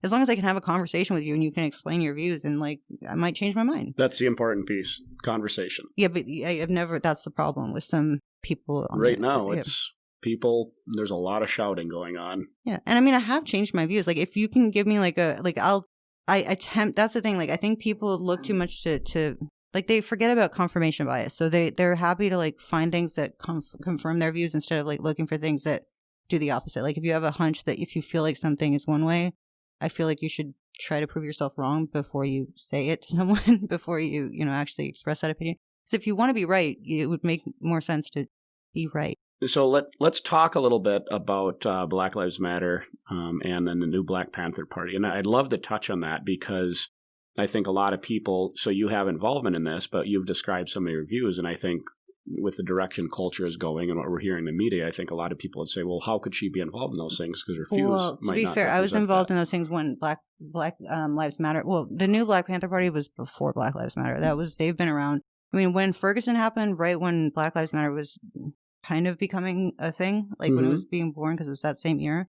As long as I can have a conversation with you and you can explain your views and like I might change my mind. That's the important piece. Conversation. Yeah, but I've never. That's the problem with some people. Right now, it's people. There's a lot of shouting going on. Yeah, and I mean, I have changed my views. Like, if you can give me I attempt. That's the thing. Like, I think people look too much to like they forget about confirmation bias. So they're happy to like find things that confirm their views instead of like looking for things that do the opposite. Like, if you have a hunch that if you feel like something is one way. I feel like you should try to prove yourself wrong before you say it to someone, before you, actually express that opinion. Because if you want to be right, it would make more sense to be right. So let's talk a little bit about Black Lives Matter and then the new Black Panther Party. And I'd love to touch on that because I think a lot of people, so you have involvement in this, but you've described some of your views. And I think with the direction culture is going and what we're hearing in the media, I think a lot of people would say, well, how could she be involved in those things? Because her views Well, to might be not fair, I was represent involved that. in those things when Black Lives Matter. Well, the new Black Panther Party was before Black Lives Matter. They've been around. I mean, when Ferguson happened, right when Black Lives Matter was kind of becoming a thing, like when it was being born, because it was that same year.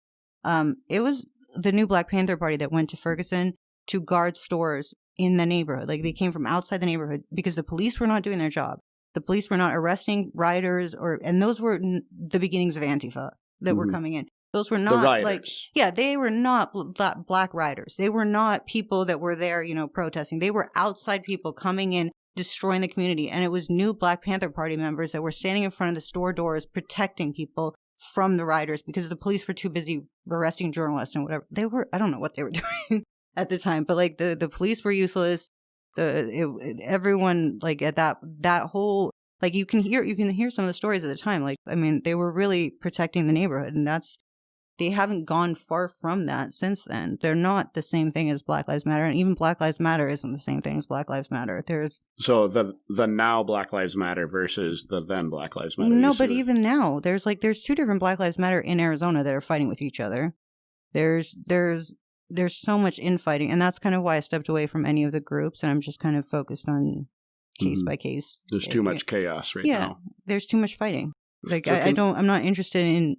It was the new Black Panther Party that went to Ferguson to guard stores in the neighborhood. Like they came from outside the neighborhood because the police were not doing their job. The police were not arresting rioters, and those were the beginnings of Antifa that were coming in. Those were not they were not black rioters. They were not people that were there, protesting. They were outside people coming in, destroying the community. And it was new Black Panther Party members that were standing in front of the store doors, protecting people from the rioters because the police were too busy arresting journalists and whatever. I don't know what they were doing at the time, but like the police were useless. Everyone like at that whole like you can hear some of the stories at the time. Like I mean, they were really protecting the neighborhood, and they haven't gone far from that since then. They're not the same thing as Black Lives Matter, and even Black Lives Matter isn't the same thing as Black Lives Matter. So the now Black Lives Matter versus the then Black Lives Matter. No, but even now there's two different Black Lives Matter in Arizona that are fighting with each other. There's so much infighting, and that's kind of why I stepped away from any of the groups, and I'm just kind of focused on case by case. There's too much chaos right now. Yeah, there's too much fighting. Like so I'm not interested in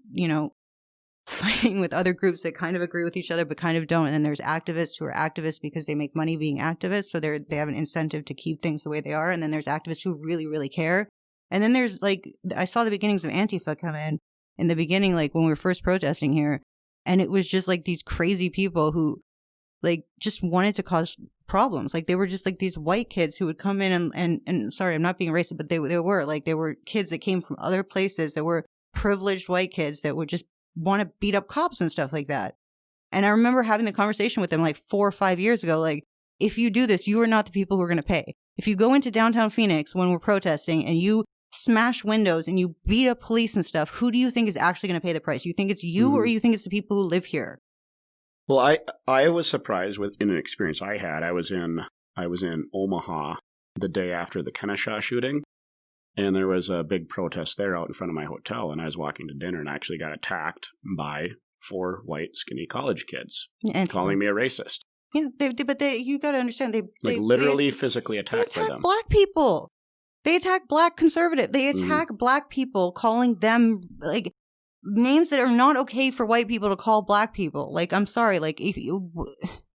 fighting with other groups that kind of agree with each other but kind of don't. And then there's activists who are activists because they make money being activists, so they have an incentive to keep things the way they are. And then there's activists who really, really care. And then there's like I saw the beginnings of Antifa come in the beginning, like when we were first protesting here. And it was just like these crazy people who like just wanted to cause problems. Like they were just like these white kids who would come in and sorry, I'm not being racist, but they were kids that came from other places that were privileged white kids that would just want to beat up cops and stuff like that. And I remember having the conversation with them like 4 or 5 years ago. Like, if you do this, you are not the people who are going to pay. If you go into downtown Phoenix when we're protesting and you smash windows and you beat up police and stuff, who do you think is actually going to pay the price? You think it's you or you think it's the people who live here? Well, I was surprised in an experience I had. I was in Omaha the day after the Kennesaw shooting, and there was a big protest there out in front of my hotel, and I was walking to dinner and I actually got attacked by 4 white skinny college kids calling me a racist. Yeah, but you got to understand, they literally physically attacked by them. Black people. They attack black conservative. They attack black people, calling them like names that are not okay for white people to call black people. Like, I'm sorry. Like,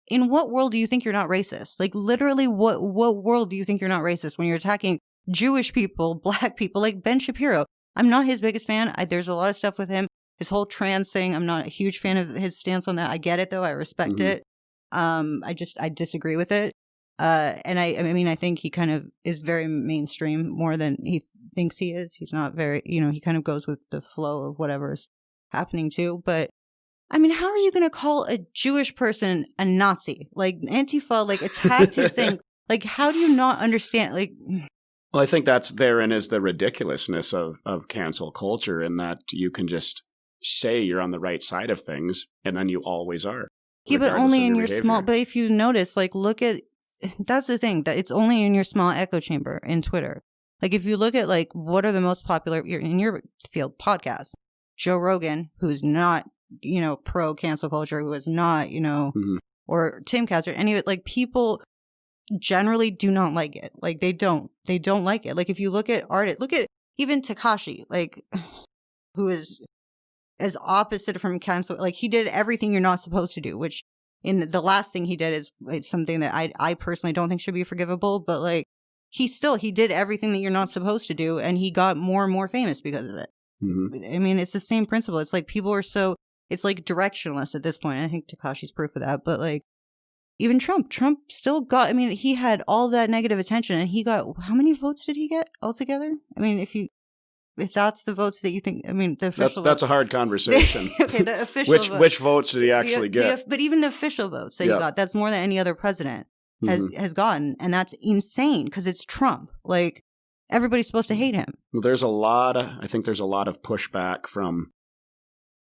in what world do you think you're not racist? Like, literally, what world do you think you're not racist when you're attacking Jewish people, Black people, like Ben Shapiro? I'm not his biggest fan. There's a lot of stuff with him. His whole trans thing, I'm not a huge fan of his stance on that. I get it, though. I respect it. I disagree with it. And I mean, I think he kind of is very mainstream more than he thinks he is. He's not very, he kind of goes with the flow of whatever's happening too. But I mean, how are you going to call a Jewish person a Nazi? Like, Antifa, like, attacked his thing. Like, how do you not understand? Like, well, I think that's therein is the ridiculousness of cancel culture, in that you can just say you're on the right side of things, and then you always are. Yeah, but only in your small. But if you notice, like, look at, that's the thing, that it's only in your small echo chamber in Twitter. Like, if you look at, like, what are the most popular in your field podcasts, Joe Rogan, who's not, pro cancel culture, who is not, or Tim Castor, any of it, like, people generally do not like it. Like, they don't like it. Like, if you look at artists, look at even Tekashi, like, who is as opposite from cancel, like, he did everything you're not supposed to do, which in the last thing he did is it's something that I personally don't think should be forgivable, but like, he did everything that you're not supposed to do, and he got more and more famous because of it. I mean, it's the same principle. It's like people are it's like directionless at this point. I think Tekashi's proof of that, but like, even Trump still got, I mean, he had all that negative attention, and he got, how many votes did he get altogether? I mean, if that's the votes that you think, I mean, the official that's a hard conversation. Okay, the official which votes did he actually get? But even the official votes that he got, that's more than any other president has gotten, and that's insane because it's Trump. Like, everybody's supposed to hate him. Well, I think there's a lot of pushback from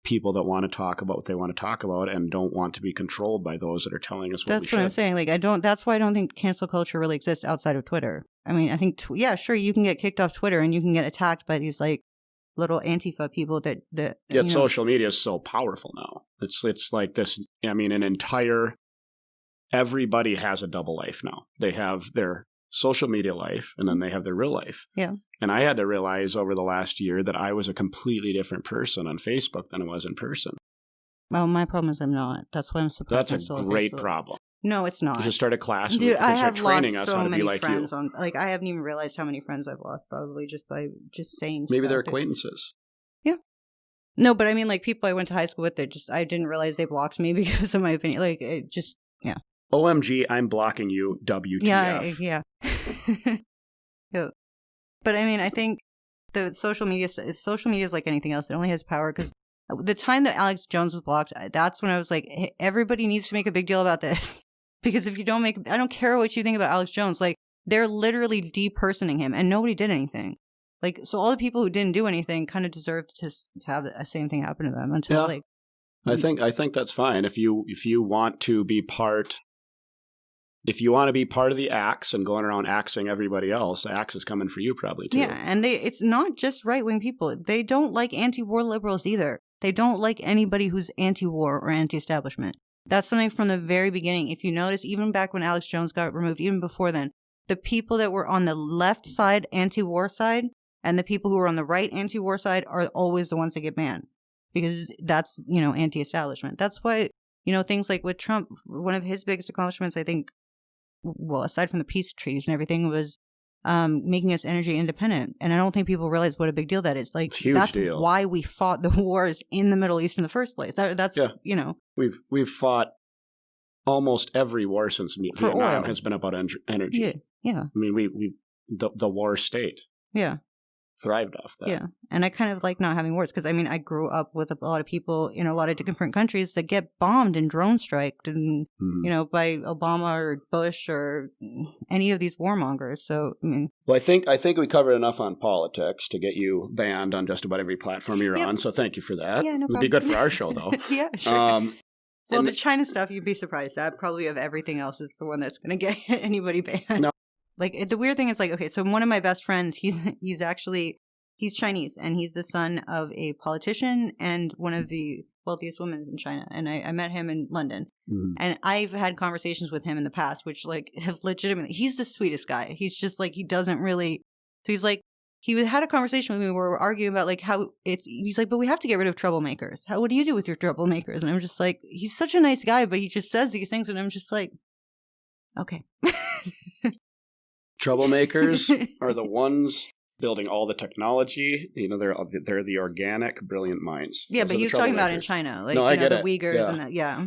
people that want to talk about what they want to talk about and don't want to be controlled by those that are telling us what we should. That's what I'm saying. Like, that's why I don't think cancel culture really exists outside of Twitter. I mean, I think, sure, you can get kicked off Twitter and you can get attacked by these, like, little Antifa people that yet social media is so powerful now. It's like this, I mean, everybody has a double life now. They have their social media life, and then they have their real life. Yeah. And I had to realize over the last year that I was a completely different person on Facebook than I was in person. Well, my problem is I'm not. That's why I'm surprised. That's a great problem. No, it's not. You just start a class and Dude, I start have lost training us so how to many be like friends you. like, I haven't even realized how many friends I've lost, probably just by just saying Maybe stuff. they're acquaintances. Yeah. No, but I mean, like, people I went to high school with, I didn't realize they blocked me because of my opinion. Like, it just, yeah. OMG, I'm blocking you, WTF. Yeah. Yeah. But I mean, I think the social media is like anything else. It only has power because the time that Alex Jones was blocked, that's when I was like, hey, everybody needs to make a big deal about this. Because if you don't I don't care what you think about Alex Jones. Like, they're literally depersoning him, and nobody did anything. Like, so all the people who didn't do anything kind of deserved to have the same thing happen to them until like. I think that's fine. If you want to be part. If you want to be part of the axe and going around axing everybody else, the axe is coming for you probably too. Yeah, and it's not just right-wing people. They don't like anti-war liberals either. They don't like anybody who's anti-war or anti-establishment. That's something from the very beginning. If you notice, even back when Alex Jones got removed, even before then, the people that were on the left side, anti-war side, and the people who were on the right anti-war side are always the ones that get banned. Because that's, anti-establishment. That's why, things like with Trump, one of his biggest accomplishments, I think, well, aside from the peace treaties and everything, was making us energy independent. And I don't think people realize what a big deal that is. Like, that's deal. Why we fought the wars in the Middle East in the first place. That's We've fought almost every war since Vietnam has been about energy. Yeah. I mean, the war state. Yeah. Thrived off that. Yeah. And I kind of like not having wars because, I mean, I grew up with a lot of people in a lot of different countries that get bombed and drone striked and, by Obama or Bush or any of these warmongers. So, I mean. Well, I think we covered enough on politics to get you banned on just about every platform you're on. So thank you for that. Yeah, no problem. It'd be good for our show, though. Yeah, sure. Well, the China stuff, you'd be surprised. That probably of everything else is the one that's going to get anybody banned. No. Like, the weird thing is, like, okay, so one of my best friends, he's Chinese, and he's the son of a politician and one of the wealthiest women in China. And I met him in London. Mm-hmm. And I've had conversations with him in the past, which, like, have legitimately, he's the sweetest guy. He's just, like, he doesn't really, so he's like, he had a conversation with me where we were arguing about like how he's like, but we have to get rid of troublemakers. What do you do with your troublemakers? And I'm just like, he's such a nice guy, but he just says these things. And I'm just like, okay. Troublemakers are the ones building all the technology. You know, they're the organic, brilliant minds. Yeah, Those but are he the was talking about in troublemakers. China, like No, I get the it. Uyghurs Yeah. and that. Yeah.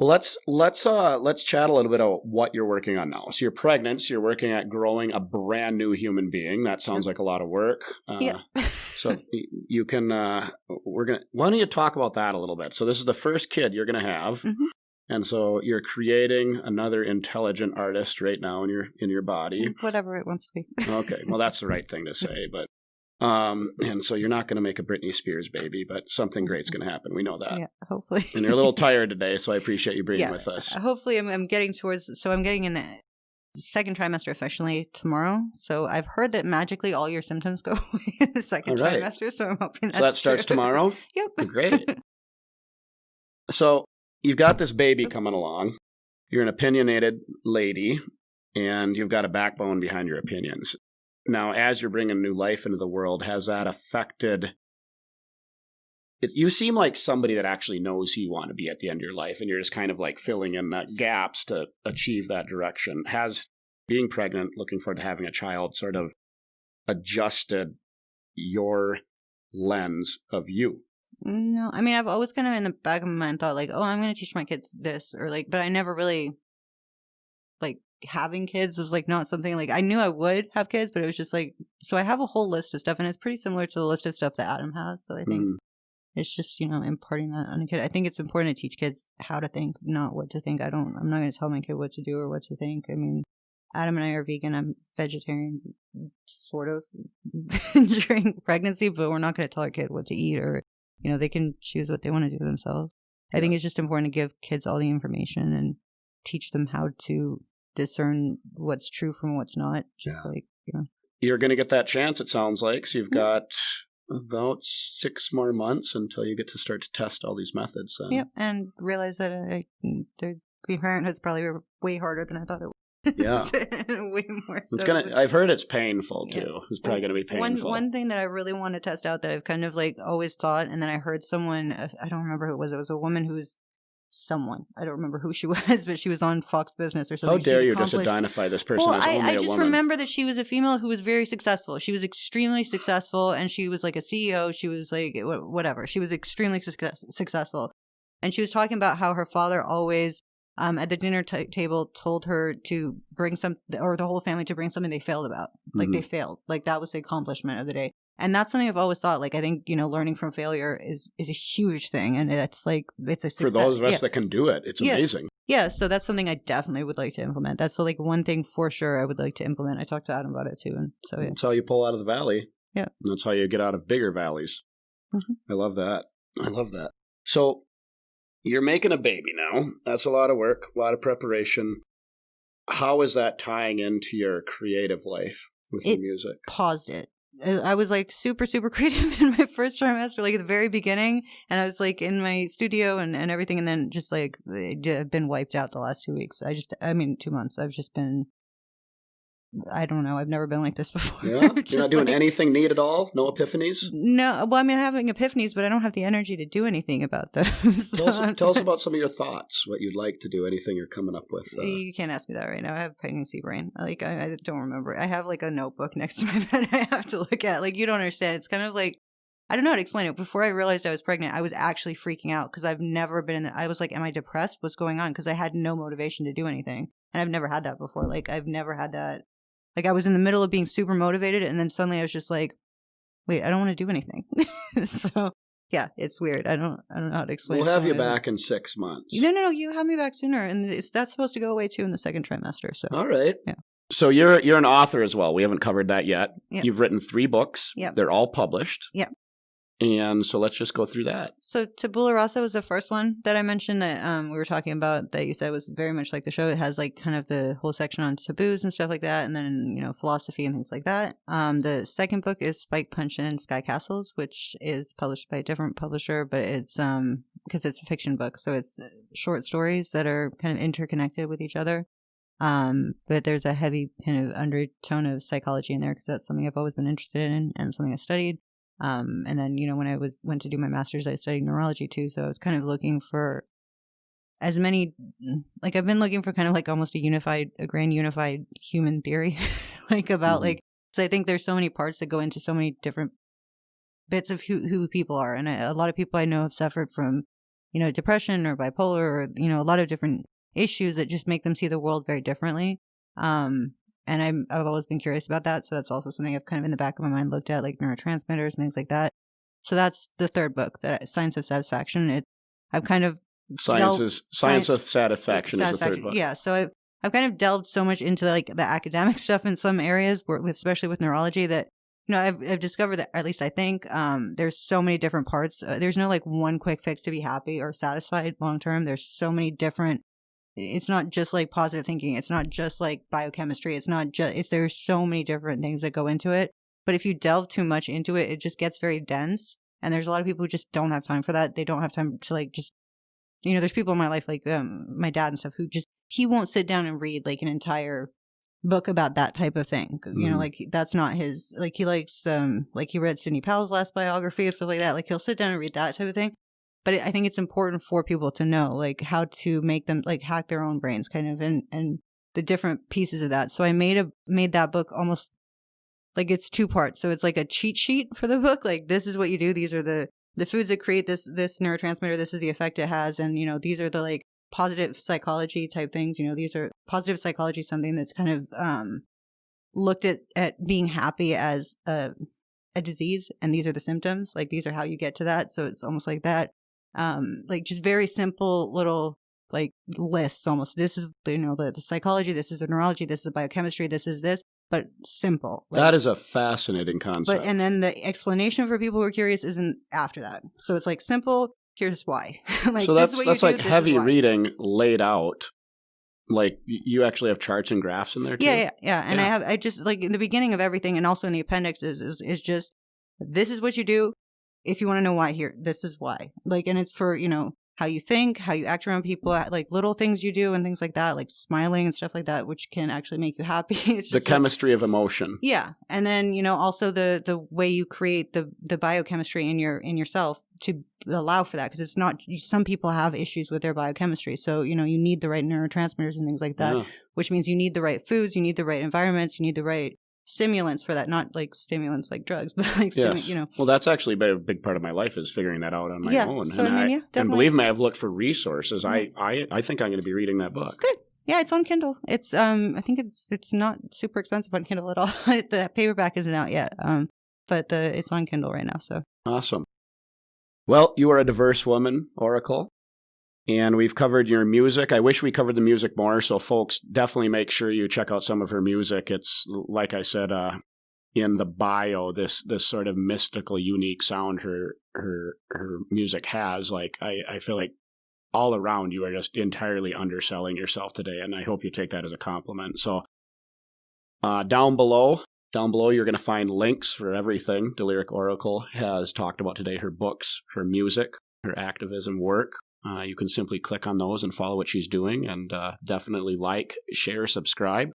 Well, let's chat a little bit about what you're working on now. So you're pregnant. So you're working at growing a brand new human being. That sounds like a lot of work. Yeah. So you can. Why don't you talk about that a little bit? So this is the first kid you're going to have, and so you're creating another intelligent artist right now in your body. Whatever it wants to be. Okay, well that's the right thing to say, but. And so you're not going to make a Britney Spears baby, but something great's going to happen. We know that. Yeah, hopefully. And you're a little tired today, so I appreciate you being with us. Hopefully I'm getting towards, so I'm getting in the second trimester officially tomorrow. So I've heard that magically all your symptoms go away in the second trimester. So I'm hoping that starts true. tomorrow? Yep. Great. So you've got this baby coming along. You're an opinionated lady, and you've got a backbone behind your opinions. Now, as you're bringing new life into the world, has that affected... You seem like somebody that actually knows who you want to be at the end of your life, and you're just kind of like filling in the gaps to achieve that direction. Has being pregnant, looking forward to having a child, sort of adjusted your lens of you? No, I mean, I've always kind of in the back of my mind thought like, oh, I'm going to teach my kids this, or like, but I never really like having kids was like not something like I knew I would have kids, but it was just like, so I have a whole list of stuff, and it's pretty similar to the list of stuff that Adam has. So I think it's just, imparting that on a kid. I think it's important to teach kids how to think, not what to think. I'm not going to tell my kid what to do or what to think. I mean, Adam and I are vegan. I'm vegetarian, sort of, during pregnancy, but we're not going to tell our kid what to eat, or, they can choose what they want to do themselves. I think it's just important to give kids all the information and teach them how to discern what's true from what's not. You're going to get that chance, it sounds like. So you've got about 6 more months until you get to start to test all these methods. Then. Yep, and realize that parenthood's probably way harder than I thought it was. Yeah, way more. I've heard it's painful too. Yeah. It's probably going to be painful. One thing that I really want to test out that I've kind of like always thought, and then I heard someone. I don't remember who it was. It was a woman who was someone. I don't remember who she was, but she was on Fox Business or something. How dare you just identify this person as only a woman? I just remember that she was a female who was very successful. She was extremely successful, and she was like a CEO. She was like whatever. She was extremely successful, and she was talking about how her father always. At the dinner table told her to bring or the whole family to bring something they failed about. Like they failed. Like that was the accomplishment of the day. And that's something I've always thought. Like I think, learning from failure is a huge thing. And it's like, it's a success. For those of us that can do it, it's amazing. Yeah. So that's something I definitely would like to implement. That's like one thing for sure I would like to implement. I talked to Adam about it too. And so That's how you pull out of the valley. Yeah. And that's how you get out of bigger valleys. I love that. So, you're making a baby now. That's a lot of work, a lot of preparation. How is that tying into your creative life with the music? Paused it. I was like super, super creative in my first trimester, like at the very beginning. And I was like in my studio and everything. And then just like I've been wiped out the last 2 weeks. 2 months. I've just been, I don't know. I've never been like this before. Yeah? You're not doing anything neat at all? No epiphanies? No. Well, I'm having epiphanies, but I don't have the energy to do anything about them. Tell us about some of your thoughts, what you'd like to do, anything you're coming up with. You can't ask me that right now. I have pregnancy brain. Like, I don't remember. I have like a notebook next to my bed I have to look at. Like, you don't understand. It's kind of like, I don't know how to explain it. Before I realized I was pregnant, I was actually freaking out because I've never been I was like, am I depressed? What's going on? Because I had no motivation to do anything. And I've never had that before. Like, I've never had that. Like I was in the middle of being super motivated, and then suddenly I was just like, "Wait, I don't want to do anything." So yeah, it's weird. I don't know how to explain. We'll have you back in 6 months. No. You have me back sooner, and that's supposed to go away too in the second trimester. So all right. Yeah. So you're an author as well. We haven't covered that yet. Yep. You've written 3 books. Yep. They're all published. Yep. And so let's just go through that. So Tabula Rasa was the first one that I mentioned that we were talking about that you said was very much like the show. It has like kind of the whole section on taboos and stuff like that, and then philosophy and things like that. The second book is Spike Punch and Sky Castles, which is published by a different publisher, but it's because it's a fiction book, so it's short stories that are kind of interconnected with each other. But there's a heavy kind of undertone of psychology in there because that's something I've always been interested in and something I studied. And then, when I went to do my master's, I studied neurology too. So I was kind of looking for as many, like I've been looking for kind of like almost a grand unified human theory, like about like, so I think there's so many parts that go into so many different bits of who people are. And a lot of people I know have suffered from, depression or bipolar or, a lot of different issues that just make them see the world very differently. And I've always been curious about that. So that's also something I've kind of in the back of my mind looked at, like neurotransmitters and things like that. So that's the third book, Science of Satisfaction. I've kind of Science of Satisfaction is the third book. Yeah. So I've kind of delved so much into like the academic stuff in some areas, especially with neurology, that I've discovered that, at least I think, there's so many different parts. There's no like one quick fix to be happy or satisfied long term. There's so many different. It's not just like positive thinking. It's not just like biochemistry. It's not just. There's so many different things that go into it. But if you delve too much into it, it just gets very dense. And there's a lot of people who just don't have time for that. They don't have time to like just. There's people in my life like my dad and stuff who just he won't sit down and read like an entire book about that type of thing. Like that's not his. Like he likes like he read Sidney Powell's last biography and stuff like that. Like he'll sit down and read that type of thing. But I think it's important for people to know like how to make them like hack their own brains kind of and the different pieces of that. So I made that book almost like it's 2 parts. So it's like a cheat sheet for the book. Like this is what you do. These are the foods that create this neurotransmitter. This is the effect it has. And, these are the like positive psychology type things. These are positive psychology, something that's kind of looked at being happy as a disease. And these are the symptoms. Like these are how you get to that. So it's almost like that. Like just very simple little like lists almost. This is, the psychology, this is the neurology, this is the biochemistry, this is this, but simple. Like, that is a fascinating concept. And then the explanation for people who are curious isn't after that. So it's like simple, here's why. Like, so that's like heavy reading laid out. Like you actually have charts and graphs in there too? Yeah. And I just like in the beginning of everything and also in the appendix is just, this is what you do. If you want to know why here, this is why. Like, and it's for, how you think, how you act around people, like little things you do and things like that, like smiling and stuff like that, which can actually make you happy. It's just the chemistry of emotion. Yeah. And then, also the way you create the biochemistry in yourself to allow for that. Because it's not, some people have issues with their biochemistry. So, you need the right neurotransmitters and things like that, which means you need the right foods, you need the right environments, you need the right stimulants for that, not like stimulants like drugs, but like Well, that's actually been a big part of my life is figuring that out on my own. So, and believe me, I've looked for resources. I think I'm going to be reading that book. Good. Yeah, it's on Kindle. It's I think it's not super expensive on Kindle at all. The paperback isn't out yet. But it's on Kindle right now. So awesome. Well, you are a diverse woman, Oracle. And we've covered your music. I wish we covered the music more. So folks, definitely make sure you check out some of her music. It's like I said, in the bio, this sort of mystical, unique sound her music has. Like I feel like all around you are just entirely underselling yourself today. And I hope you take that as a compliment. So down below, you're going to find links for everything Delyric Oracle has talked about today, her books, her music, her activism work. You can simply click on those and follow what she's doing, and definitely like, share, subscribe.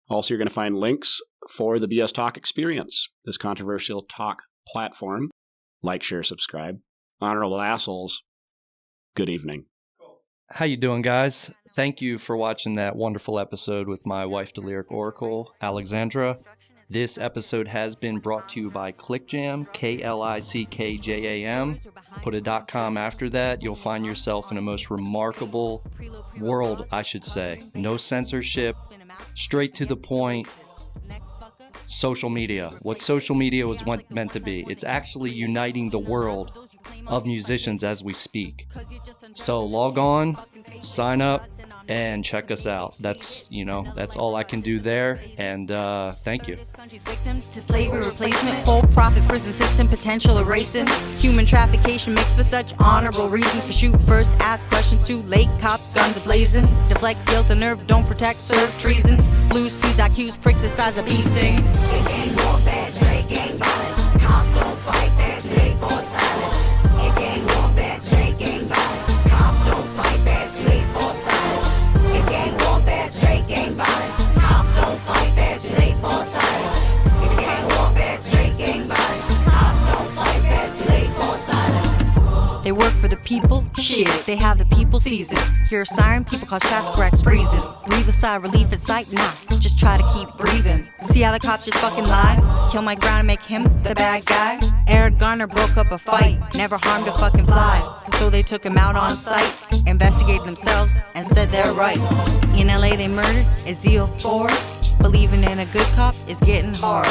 Also, you're going to find links for the BS Talk Experience, this controversial talk platform. Like, share, subscribe. Honorable assholes, good evening. How you doing, guys? Thank you for watching that wonderful episode with my wife, Delyric Oracle, Alexandra. This episode has been brought to you by ClickJam, KLICKJAM. Put a .com after that. You'll find yourself in a most remarkable world, I should say. No censorship, straight to the point. Social media. What social media was meant to be. It's actually uniting the world of musicians as we speak. So log on, sign up, and check us out. That's all I can do there. And thank you. Victims to slavery replacement, full profit prison system, potential erasing, human traffication mixed for such honorable reasons. For shoot first, ask questions too late, cops, guns ablazing, deflect guilt and nerve, don't protect, serve treason, blues, fuse, IQs, pricks the size of bee stings. It's gang war, bad, straight gang violence, cops don't fight, bad, straight for silence. It's gang war, bad, straight gang violence, cops don't fight, bad, straight for silence. It's gang war, bad, straight gang violence. they have the people season. Hear a siren, people cause traffic wrecks freezing. Breathe a sigh of relief at sight, nah, just try to keep breathing. See how the cops just fucking lie? Kill my ground and make him the bad guy? Eric Garner broke up a fight, never harmed a fucking fly. So they took him out on sight, investigated themselves, and said they're right. In LA they murdered Ezeal Ford. Believing in a good cop is getting hard.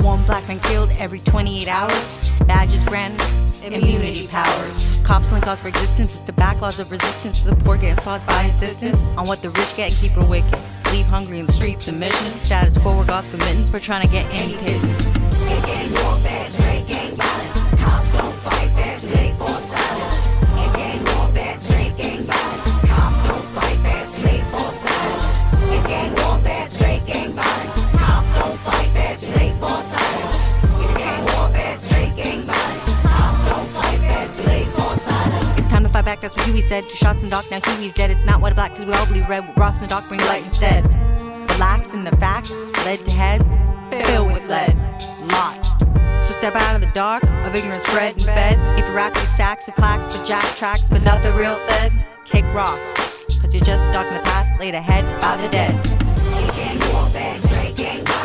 One black man killed every 28 hours. Badges granted, immunity powers. Cops only cause for existence is to back laws of resistance to the poor getting caused by insistence on what the rich get and keep her wicked. Leave hungry in the streets and missions. Status quo, we're God's permittance. We're trying to get any pittance. It's gang warfare, straight gang violence. Cops don't fight fair, too late for silence. It's gang warfare, straight gang violence. Cops don't fight fair, too late for silence. It's gang warfare, straight gang violence. Cops don't fight fair, too late for silence. It's gang warfare, straight gang violence. Cops don't fight fair, too late for silence. It's time to fight back, that's what Huey said. 2 shots in the dark, now Huey's dead. It's not white or black, cause we all believe red. What rots in the dark, bring light instead. Relax in the facts, led to heads, filled with lead. Lots. So step out of the dark, of ignorance bred and fed. If you rap with stacks of plaques, but jack tracks, but nothing real said, kick rocks. Cause you're just stuck in the path, laid ahead by the dead. It's gang warfare, straight gang violence.